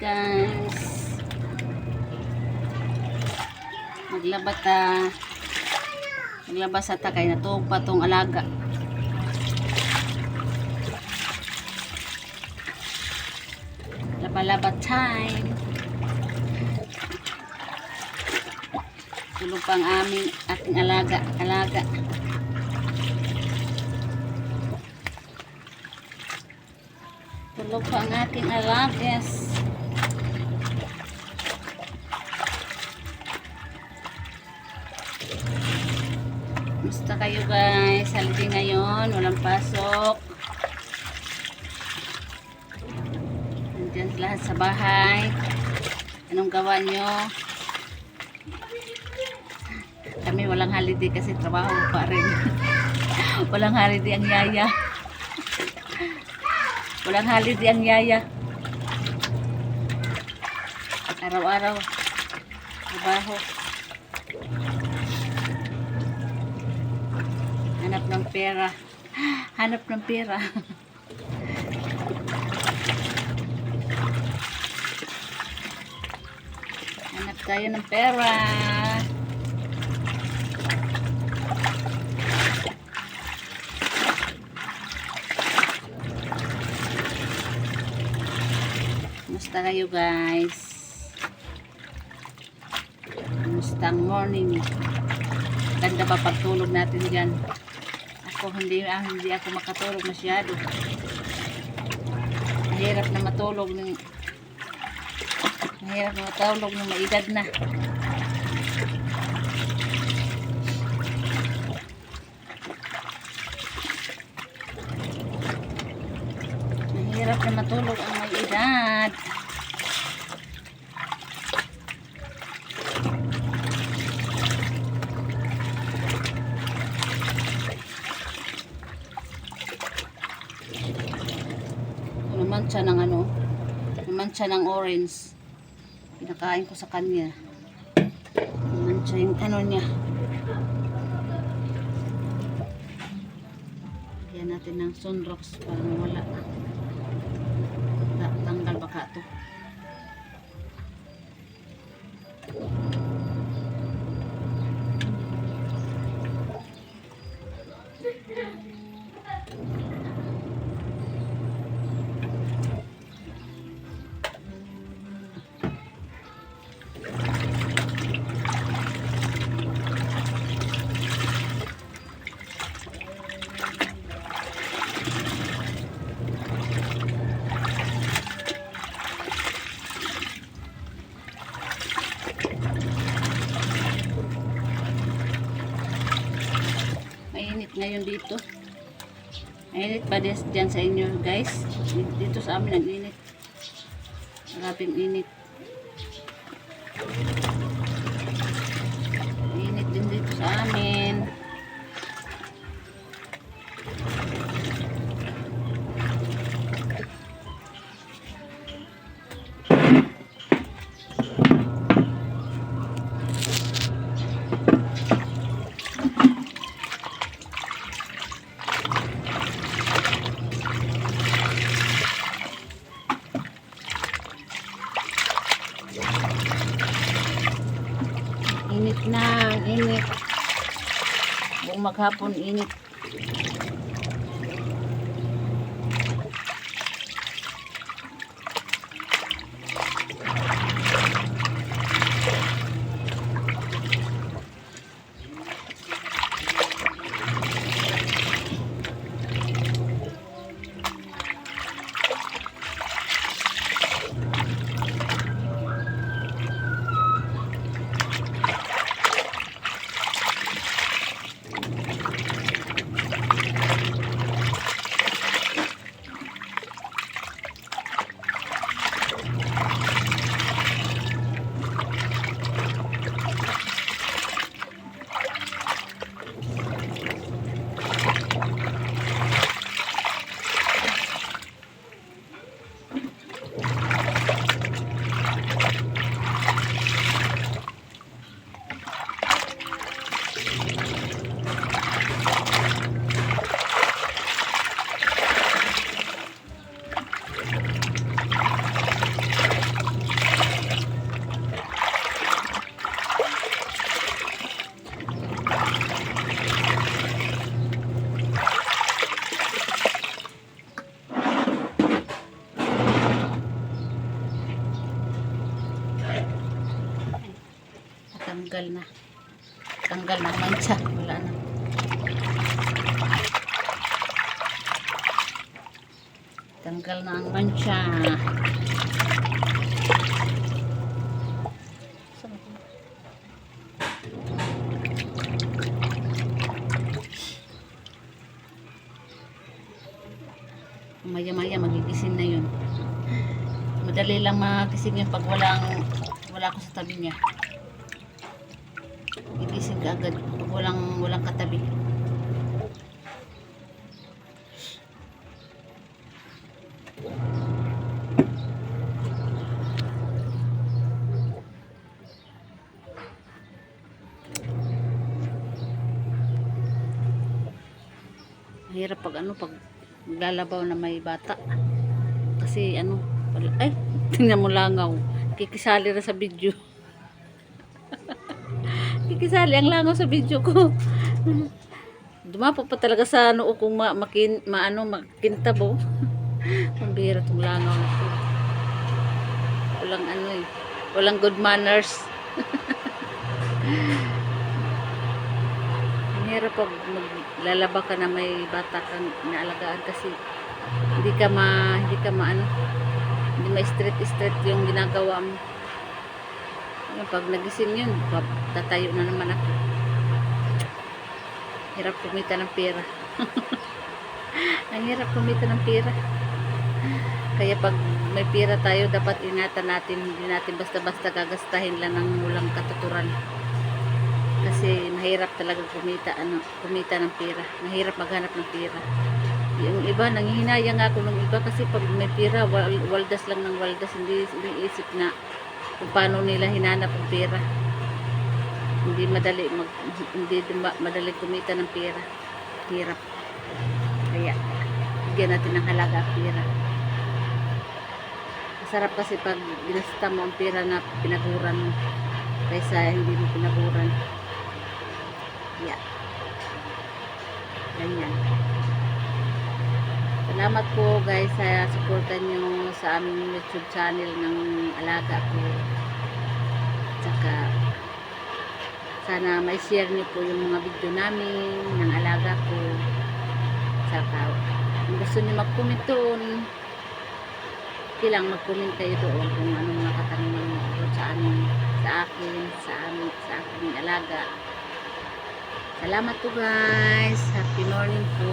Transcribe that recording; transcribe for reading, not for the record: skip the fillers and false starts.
guys. Maglabas sa takay na to patong alaga. Laba-laba time. Tulog pang ating alaga. Tulog pa ang aking alagas. Musta kayo guys? Holiday ngayon, walang pasok. Nandiyan lahat sa bahay. Anong gawa nyo? Kami walang holiday kasi trabaho pa rin. Walang holiday ang yaya. Walang holiday ang yaya. Araw-araw trabaho. Hanap ng pera. Hanap ng pera. Hanap tayo ng pera. Kumusta kayo guys? Kumusta ang morning? Ganda pa pagtulog natin dyan. Ako hindi ako makatulog masyado. Mahirap na matulog ng maedad na. Mahirap na matulog ang may edad. Naman siya ng orange. Pinakain ko sa kanya. Naman siya yung ano niya. Lagyan natin ng sunrocks para wala. Tanggal baka to. Mainit ngayon dito. Mainit ba dyan sa inyo guys? Dito sa amin ang init. Maraming init. Init din dito sa amin. Init. Buong maghapon init. tanggal na. Tanggal na ang mancha. Wala na. Tanggal na ang mancha. Maya-maya magigising na yun. Madali lang magising yun pag wala ko sa tabi niya. Gigising ka agad pag walang katabi. Mahirap pag pag maglalabaw na may bata. Kasi ay, tingnan mo langaw. Kikisali na sa video. Kikisali ang langaw sa video ko. Dumapo pa talaga sa noo kung makintabo. Pambira tong langaw na to. Walang walang good manners. Ang hirap pag maglalaba ka na may bata kang inaalagaan kasi hindi ma-straight yung ginagawa mo. Pag nagising yun, tatayo na naman ako. Hirap kumita ng pera. Ang hirap kumita ng pera. Kaya pag may pera tayo, dapat ingatan natin. Hindi natin basta-basta gagastahin lang ng walang katuturan. Kasi mahirap talaga kumita ng pera. Mahirap maghanap ng pera. Yung iba, nanghihinayang ako ng iba kasi pag may pera, waldas lang ng waldas. Hindi isip na kung paano nila hinanap ang pera. Hindi madali kumita ng pera. Hirap. Kaya, bigyan natin ng halaga ang pera. Masarap kasi pag ginasta mo ang pera na pinaguran mo kaysa hindi mo pinaguran. Yeah. Ganyan. Salamat po guys sa supportan nyo sa aming YouTube channel ng alaga ko. Tsaka sana may share nyo po yung mga video namin ng alaga ko. Tsaka kung gusto nyo mag-comment doon, kailang mag-comment kayo doon kung anong mga katanungan mo sa aking alaga. Salamat po guys. Happy morning po.